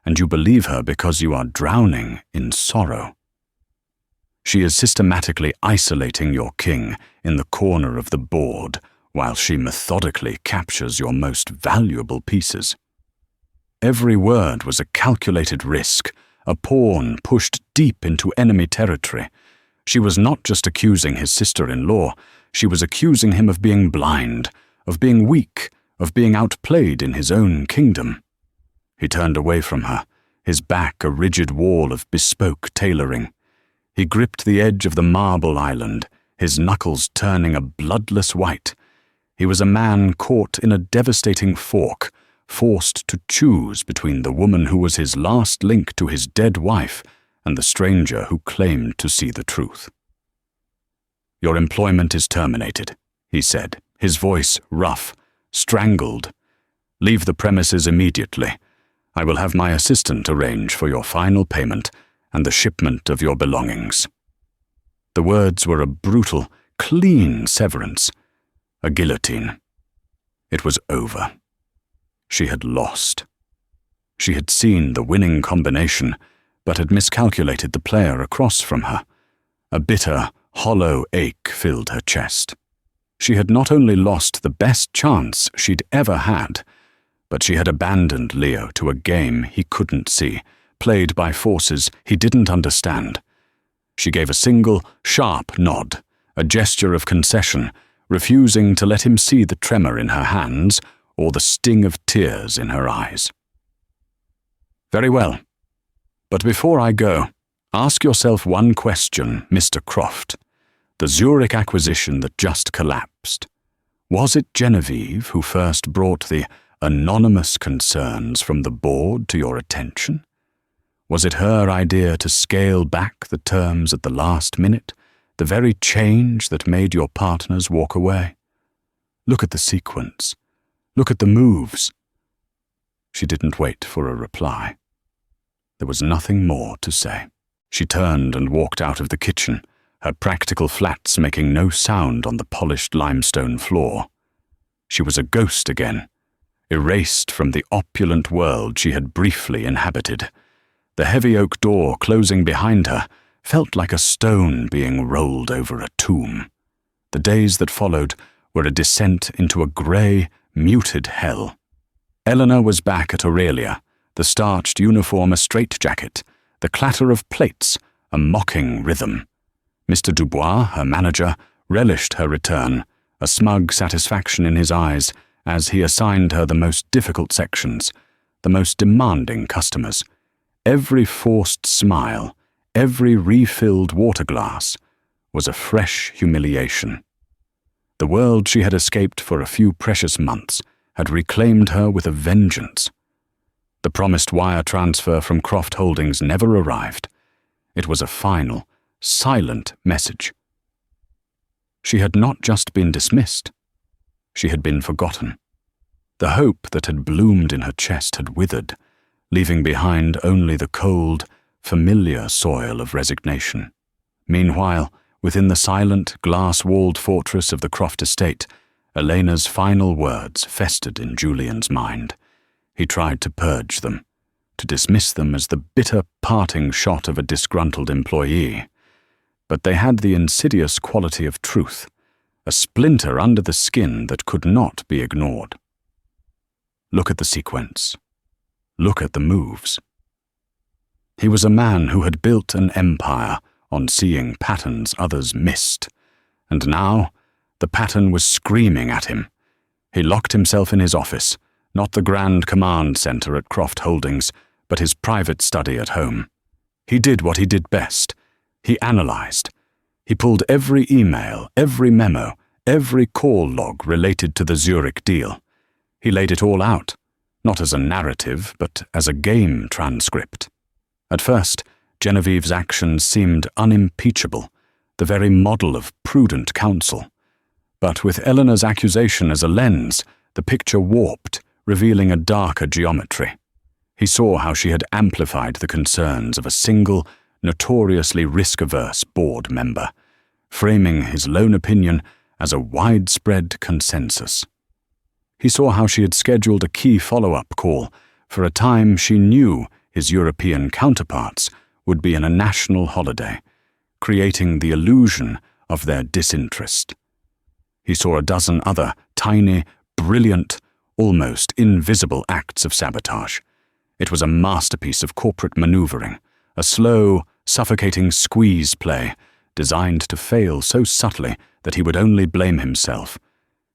and you believe her because you are drowning in sorrow. She is systematically isolating your king in the corner of the board while she methodically captures your most valuable pieces. Every word was a calculated risk, a pawn pushed deep into enemy territory. She was not just accusing his sister-in-law, she was accusing him of being blind, of being weak, of being outplayed in his own kingdom. He turned away from her, his back a rigid wall of bespoke tailoring. He gripped the edge of the marble island, his knuckles turning a bloodless white. He was a man caught in a devastating fork, forced to choose between the woman who was his last link to his dead wife and the stranger who claimed to see the truth. "Your employment is terminated," he said, his voice rough, strangled. "Leave the premises immediately. I will have my assistant arrange for your final payment and the shipment of your belongings." The words were a brutal, clean severance, a guillotine. It was over. She had lost. She had seen the winning combination, but had miscalculated the player across from her. A bitter, hollow ache filled her chest. She had not only lost the best chance she'd ever had, but she had abandoned Leo to a game he couldn't see, played by forces he didn't understand. She gave a single, sharp nod, a gesture of concession, refusing to let him see the tremor in her hands or the sting of tears in her eyes. "Very well. But before I go, ask yourself one question, Mr. Croft. The Zurich acquisition that just collapsed. Was it Genevieve who first brought the anonymous concerns from the board to your attention? Was it her idea to scale back the terms at the last minute, the very change that made your partners walk away? Look at the sequence. Look at the moves." She didn't wait for a reply. There was nothing more to say. She turned and walked out of the kitchen, her practical flats making no sound on the polished limestone floor. She was a ghost again, erased from the opulent world she had briefly inhabited. The heavy oak door closing behind her felt like a stone being rolled over a tomb. The days that followed were a descent into a grey, muted hell. Eleanor was back at Aurelia, the starched uniform a straitjacket, the clatter of plates, a mocking rhythm. Mr. Dubois, her manager, relished her return, a smug satisfaction in his eyes as he assigned her the most difficult sections, the most demanding customers. Every forced smile, every refilled water glass was a fresh humiliation. The world she had escaped for a few precious months had reclaimed her with a vengeance. The promised wire transfer from Croft Holdings never arrived. It was a final, silent message. She had not just been dismissed. She had been forgotten. The hope that had bloomed in her chest had withered, leaving behind only the cold, familiar soil of resignation. Meanwhile, within the silent, glass-walled fortress of the Croft estate, Elena's final words festered in Julian's mind. He tried to purge them, to dismiss them as the bitter parting shot of a disgruntled employee. But they had the insidious quality of truth, a splinter under the skin that could not be ignored. Look at the sequence. Look at the moves. He was a man who had built an empire on seeing patterns others missed, and now the pattern was screaming at him. He locked himself in his office, not the grand command center at Croft Holdings, but his private study at home. He did what he did best. He analyzed. He pulled every email, every memo, every call log related to the Zurich deal. He laid it all out, not as a narrative, but as a game transcript. At first, Genevieve's actions seemed unimpeachable, the very model of prudent counsel. But with Eleanor's accusation as a lens, the picture warped, revealing a darker geometry. He saw how she had amplified the concerns of a single, notoriously risk-averse board member, framing his lone opinion as a widespread consensus. He saw how she had scheduled a key follow-up call for a time she knew his European counterparts would be in a national holiday, creating the illusion of their disinterest. He saw a dozen other tiny, brilliant, almost invisible acts of sabotage. It was a masterpiece of corporate maneuvering, a slow, suffocating squeeze play designed to fail so subtly that he would only blame himself.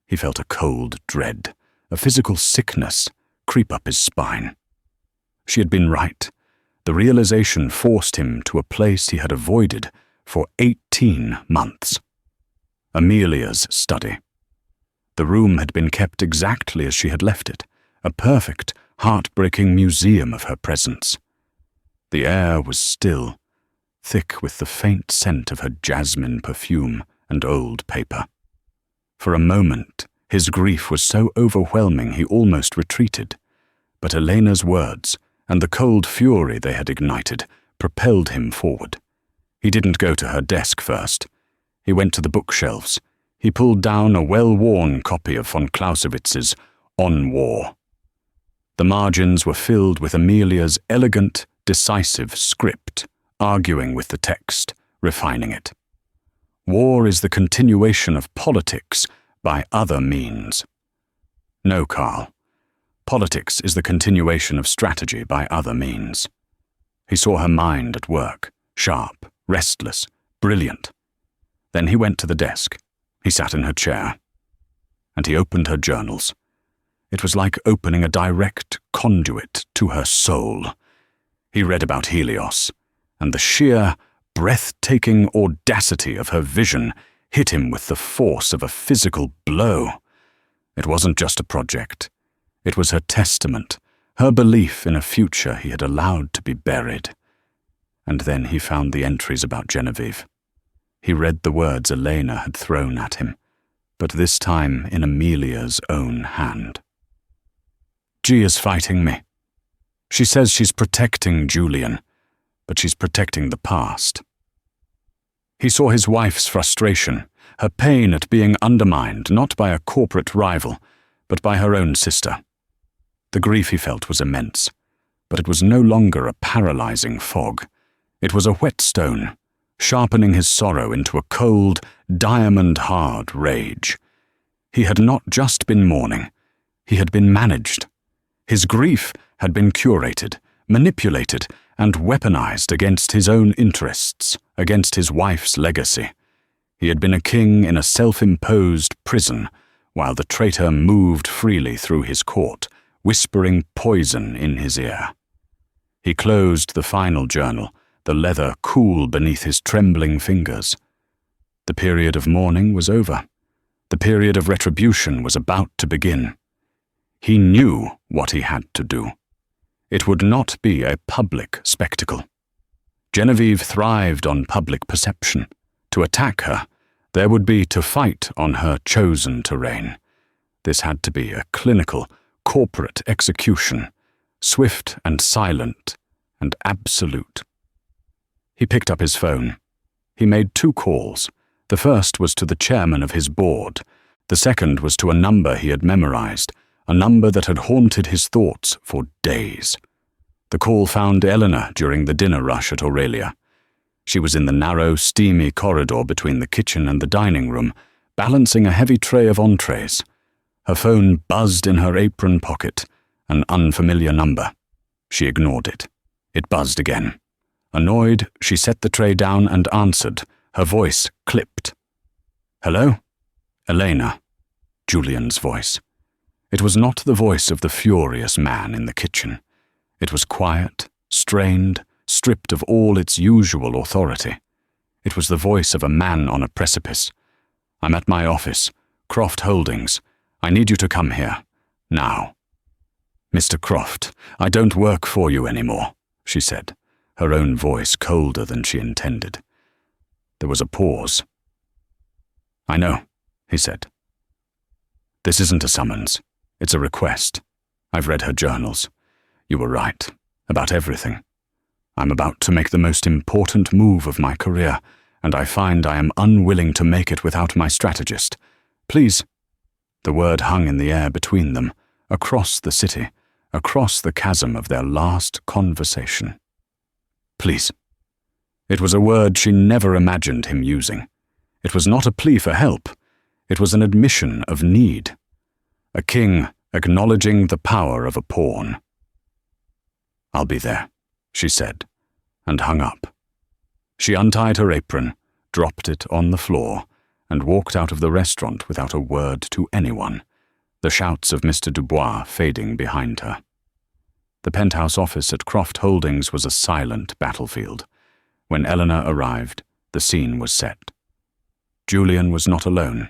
He felt a cold dread, a physical sickness, creep up his spine. She had been right. The realization forced him to a place he had avoided for 18 months. Amelia's study. The room had been kept exactly as she had left it, a perfect, heartbreaking museum of her presence. The air was still, thick with the faint scent of her jasmine perfume and old paper. For a moment, his grief was so overwhelming he almost retreated, but Elena's words and the cold fury they had ignited propelled him forward. He didn't go to her desk first. He went to the bookshelves. He pulled down a well-worn copy of von Clausewitz's On War. The margins were filled with Amelia's elegant, decisive script, arguing with the text, refining it. War is the continuation of politics by other means. No, Carl. Politics is the continuation of strategy by other means. He saw her mind at work, sharp, restless, brilliant. Then he went to the desk. He sat in her chair. And he opened her journals. It was like opening a direct conduit to her soul. He read about Helios, and the sheer, breathtaking audacity of her vision hit him with the force of a physical blow. It wasn't just a project. It was her testament, her belief in a future he had allowed to be buried. And then he found the entries about Genevieve. He read the words Elena had thrown at him, but this time in Amelia's own hand. G is fighting me. She says she's protecting Julian, but she's protecting the past. He saw his wife's frustration, her pain at being undermined not by a corporate rival, but by her own sister. The grief he felt was immense, but it was no longer a paralyzing fog. It was a whetstone, sharpening his sorrow into a cold, diamond-hard rage. He had not just been mourning, he had been managed. His grief had been curated, manipulated, and weaponized against his own interests, against his wife's legacy. He had been a king in a self-imposed prison, while the traitor moved freely through his court, whispering poison in his ear. He closed the final journal, the leather cool beneath his trembling fingers. The period of mourning was over. The period of retribution was about to begin. He knew what he had to do. It would not be a public spectacle. Genevieve thrived on public perception. To attack her, there would be to fight on her chosen terrain. This had to be a clinical, corporate execution, swift and silent and absolute. He picked up his phone. He made 2 calls. The first was to the chairman of his board. The second was to a number he had memorized, a number that had haunted his thoughts for days. The call found Eleanor during the dinner rush at Aurelia. She was in the narrow, steamy corridor between the kitchen and the dining room, balancing a heavy tray of entrees. Her phone buzzed in her apron pocket, an unfamiliar number. She ignored it. It buzzed again. Annoyed, she set the tray down and answered. Her voice clipped. "Hello?" "Elena." Julian's voice. It was not the voice of the furious man in the kitchen. It was quiet, strained, stripped of all its usual authority. It was the voice of a man on a precipice. "I'm at my office, Croft Holdings. I need you to come here. Now." "Mr. Croft, I don't work for you anymore," she said, her own voice colder than she intended. There was a pause. "I know," he said. "This isn't a summons. It's a request. I've read her journals. You were right, about everything. I'm about to make the most important move of my career, and I find I am unwilling to make it without my strategist. Please." The word hung in the air between them, across the city, across the chasm of their last conversation. "Please." It was a word she never imagined him using. It was not a plea for help. It was an admission of need. A king acknowledging the power of a pawn. "I'll be there," she said, and hung up. She untied her apron, dropped it on the floor, and walked out of the restaurant without a word to anyone, the shouts of Mr. Dubois fading behind her. The penthouse office at Croft Holdings was a silent battlefield. When Eleanor arrived, the scene was set. Julian was not alone.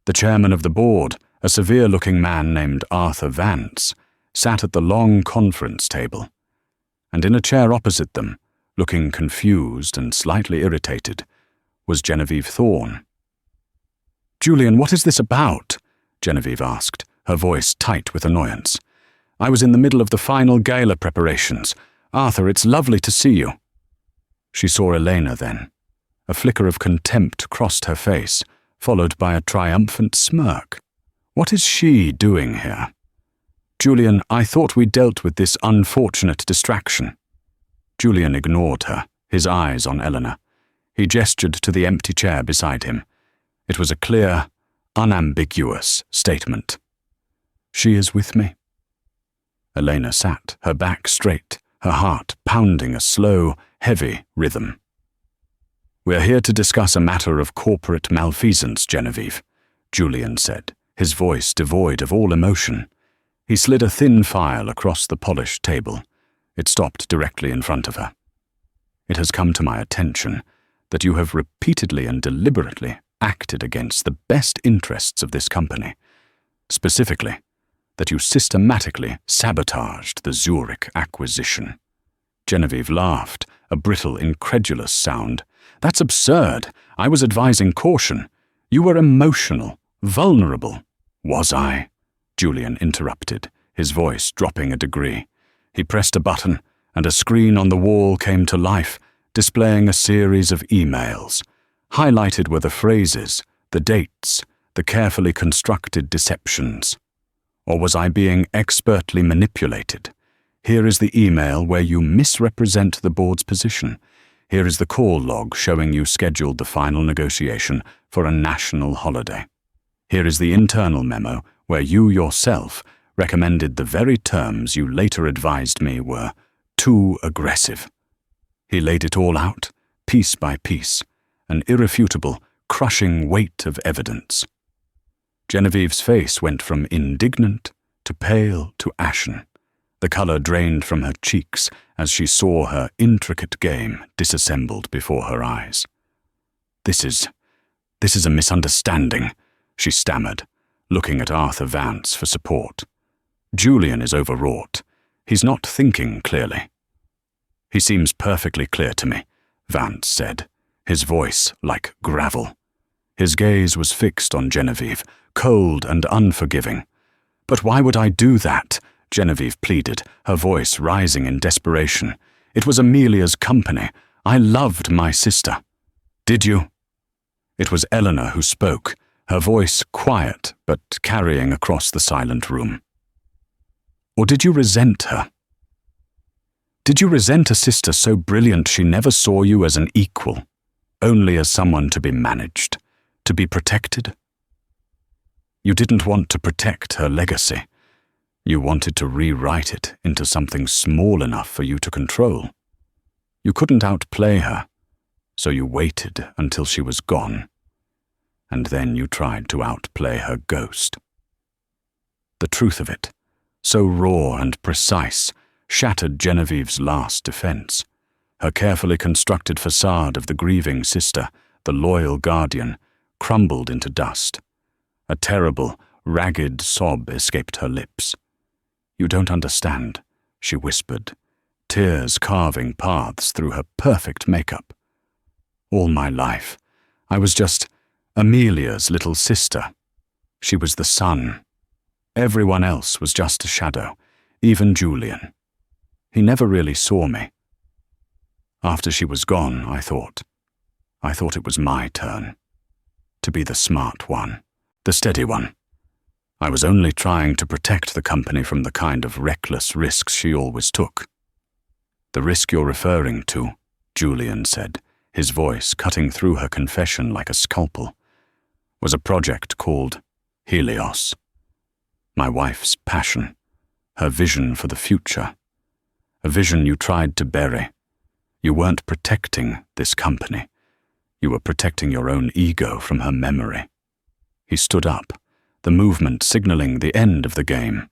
The chairman of the board, a severe-looking man named Arthur Vance, sat at the long conference table, and in a chair opposite them, looking confused and slightly irritated, was Genevieve Thorne. "Julian, what is this about?" Genevieve asked, her voice tight with annoyance. "I was in the middle of the final gala preparations. Arthur, it's lovely to see you." She saw Elena then. A flicker of contempt crossed her face, followed by a triumphant smirk. What is she doing here? "Julian, I thought we dealt with this unfortunate distraction." Julian ignored her, his eyes on Eleanor. He gestured to the empty chair beside him. It was a clear, unambiguous statement. "She is with me." Elena sat, her back straight, her heart pounding a slow, heavy rhythm. "We're here to discuss a matter of corporate malfeasance, Genevieve," Julian said, his voice devoid of all emotion. He slid a thin file across the polished table. It stopped directly in front of her. "It has come to my attention that you have repeatedly and deliberately acted against the best interests of this company. Specifically, that you systematically sabotaged the Zurich acquisition." Genevieve laughed, a brittle, incredulous sound. "That's absurd. I was advising caution. You were emotional, vulnerable." "Was I?" Julian interrupted, his voice dropping a degree. He pressed a button, and a screen on the wall came to life, displaying a series of emails. Highlighted were the phrases, the dates, the carefully constructed deceptions. Or was I being expertly manipulated? Here is the email where you misrepresent the board's position. Here is the call log showing you scheduled the final negotiation for a national holiday. Here is the internal memo where you yourself recommended the very terms you later advised me were too aggressive. He laid it all out, piece by piece, an irrefutable, crushing weight of evidence. Genevieve's face went from indignant to pale to ashen. The color drained from her cheeks as she saw her intricate game disassembled before her eyes. This is a misunderstanding," she stammered, looking at Arthur Vance for support. "Julian is overwrought. He's not thinking clearly." "He seems perfectly clear to me," Vance said, his voice like gravel. His gaze was fixed on Genevieve, cold and unforgiving. "But why would I do that?" Genevieve pleaded, her voice rising in desperation. "It was Amelia's company. I loved my sister. Did you?" It was Eleanor who spoke, her voice quiet but carrying across the silent room. "Or did you resent her? Did you resent a sister so brilliant she never saw you as an equal, only as someone to be managed, to be protected? You didn't want to protect her legacy. You wanted to rewrite it into something small enough for you to control. You couldn't outplay her, so you waited until she was gone, and then you tried to outplay her ghost." The truth of it, so raw and precise, shattered Genevieve's last defense. Her carefully constructed facade of the grieving sister, the loyal guardian, crumbled into dust. A terrible, ragged sob escaped her lips. "You don't understand," she whispered, tears carving paths through her perfect makeup. "All my life, I was just Amelia's little sister. She was the sun. Everyone else was just a shadow, even Julian. He never really saw me. After she was gone, I thought it was my turn. To be the smart one, the steady one. I was only trying to protect the company from the kind of reckless risks she always took." "The risk you're referring to," Julian said, his voice cutting through her confession like a scalpel, "was a project called Helios. My wife's passion, her vision for the future. A vision you tried to bury. You weren't protecting this company. You were protecting your own ego from her memory." He stood up, the movement signaling the end of the game.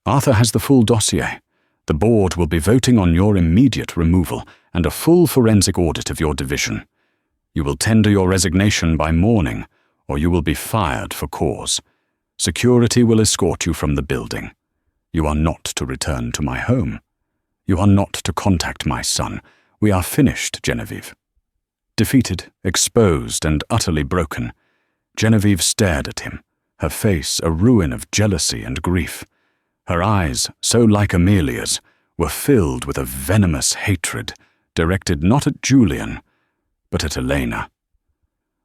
"Arthur has the full dossier. The board will be voting on your immediate removal and a full forensic audit of your division. You will tender your resignation by morning, or you will be fired for cause. Security will escort you from the building. You are not to return to my home. You are not to contact my son. We are finished, Genevieve." Defeated, exposed, and utterly broken, Genevieve stared at him, her face a ruin of jealousy and grief. Her eyes, so like Amelia's, were filled with a venomous hatred directed not at Julian, but at Elena,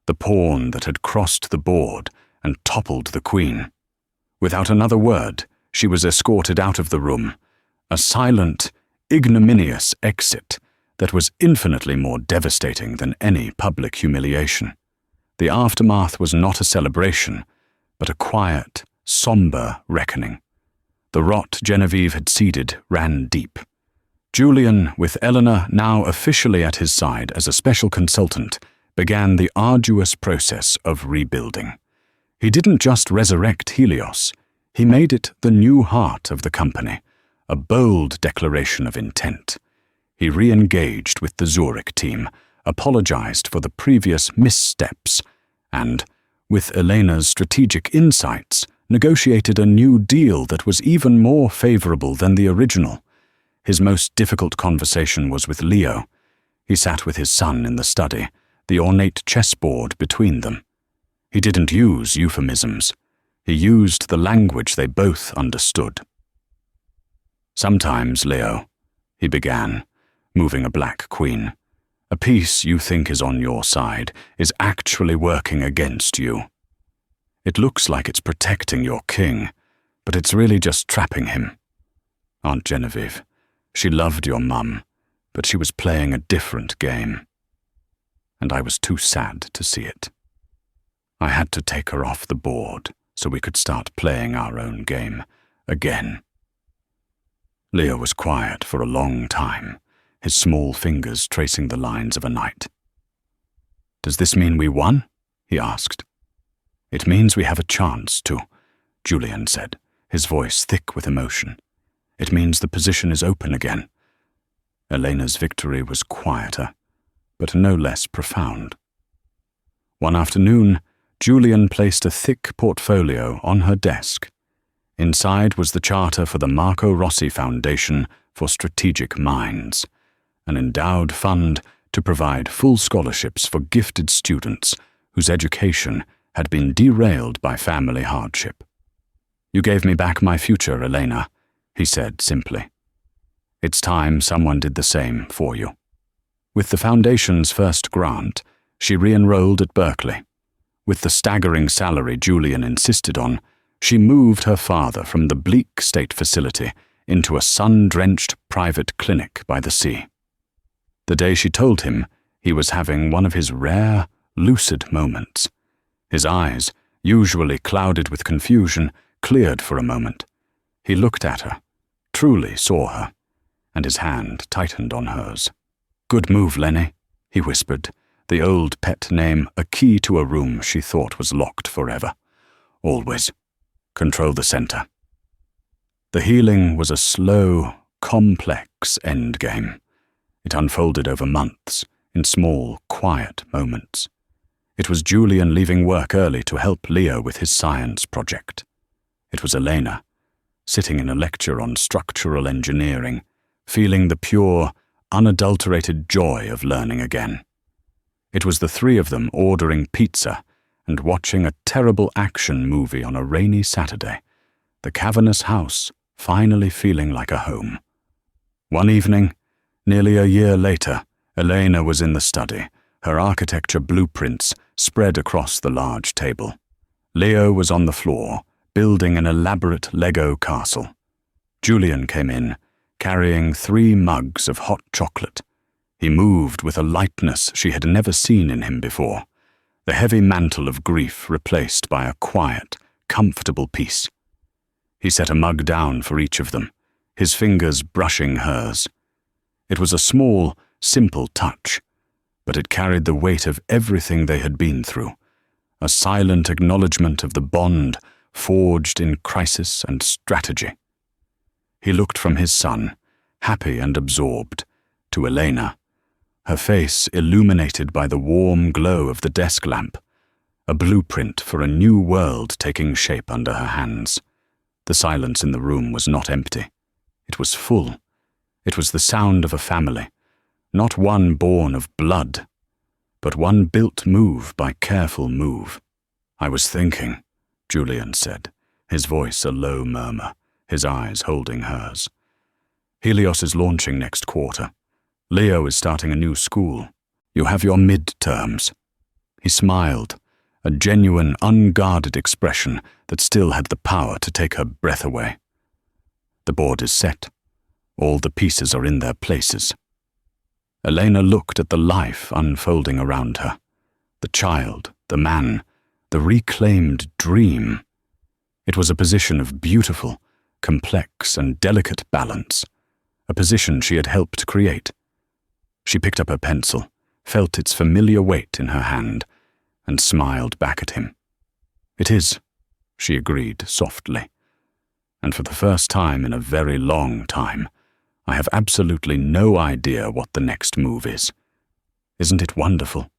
the pawn that had crossed the board and toppled the queen. Without another word, she was escorted out of the room, a silent, ignominious exit that was infinitely more devastating than any public humiliation. The aftermath was not a celebration, but a quiet, somber reckoning. The rot Genevieve had seeded ran deep. Julian, with Eleanor now officially at his side as a special consultant, began the arduous process of rebuilding. He didn't just resurrect Helios, he made it the new heart of the company, a bold declaration of intent. He re-engaged with the Zurich team, apologized for the previous missteps, and, with Elena's strategic insights, negotiated a new deal that was even more favorable than the original. His most difficult conversation was with Leo. He sat with his son in the study, the ornate chessboard between them. He didn't use euphemisms. He used the language they both understood. "Sometimes, Leo," he began, moving a black queen, "a piece you think is on your side is actually working against you. It looks like it's protecting your king, but it's really just trapping him. Aunt Genevieve, she loved your mum, but she was playing a different game. And I was too sad to see it. I had to take her off the board so we could start playing our own game again." Leo was quiet for a long time, his small fingers tracing the lines of a knight. "Does this mean we won?" he asked. "It means we have a chance to," Julian said, his voice thick with emotion. "It means the position is open again." Elena's victory was quieter, but no less profound. One afternoon, Julian placed a thick portfolio on her desk. Inside was the charter for the Marco Rossi Foundation for Strategic Minds, an endowed fund to provide full scholarships for gifted students whose education had been derailed by family hardship. "You gave me back my future, Elena," he said simply. "It's time someone did the same for you. With the foundation's first grant, she re-enrolled at Berkeley. With the staggering salary Julian insisted on, she moved her father from the bleak state facility into a sun-drenched private clinic by the sea. The day she told him, he was having one of his rare, lucid moments. His eyes, usually clouded with confusion, cleared for a moment. He looked at her, truly saw her, and his hand tightened on hers. "Good move, Lenny," he whispered, the old pet name a key to a room she thought was locked forever. "Always. Control the center." The healing was a slow, complex endgame. It unfolded over months, in small, quiet moments. It was Julian leaving work early to help Leo with his science project. It was Elena, sitting in a lecture on structural engineering, feeling the pure, unadulterated joy of learning again. It was the three of them ordering pizza and watching a terrible action movie on a rainy Saturday, the cavernous house finally feeling like a home. One evening, nearly a year later, Elena was in the study, her architecture blueprints spread across the large table. Leo was on the floor, building an elaborate Lego castle. Julian came in, carrying 3 mugs of hot chocolate. He moved with a lightness she had never seen in him before, the heavy mantle of grief replaced by a quiet, comfortable peace. He set a mug down for each of them, his fingers brushing hers. It was a small, simple touch, but it carried the weight of everything they had been through, a silent acknowledgement of the bond forged in crisis and strategy. He looked from his son, happy and absorbed, to Elena, her face illuminated by the warm glow of the desk lamp, a blueprint for a new world taking shape under her hands. The silence in the room was not empty. It was full. It was the sound of a family, not one born of blood, but one built move by careful move. "I was thinking," Julian said, his voice a low murmur, his eyes holding hers. "Helios is launching next quarter. Leo is starting a new school. You have your midterms." He smiled, a genuine, unguarded expression that still had the power to take her breath away. "The board is set. All the pieces are in their places." Elena looked at the life unfolding around her, the child, the man, the reclaimed dream. It was a position of beautiful, complex and delicate balance, a position she had helped create. She picked up her pencil, felt its familiar weight in her hand, and smiled back at him. "It is," she agreed softly. "And for the first time in a very long time, I have absolutely no idea what the next move is. Isn't it wonderful?"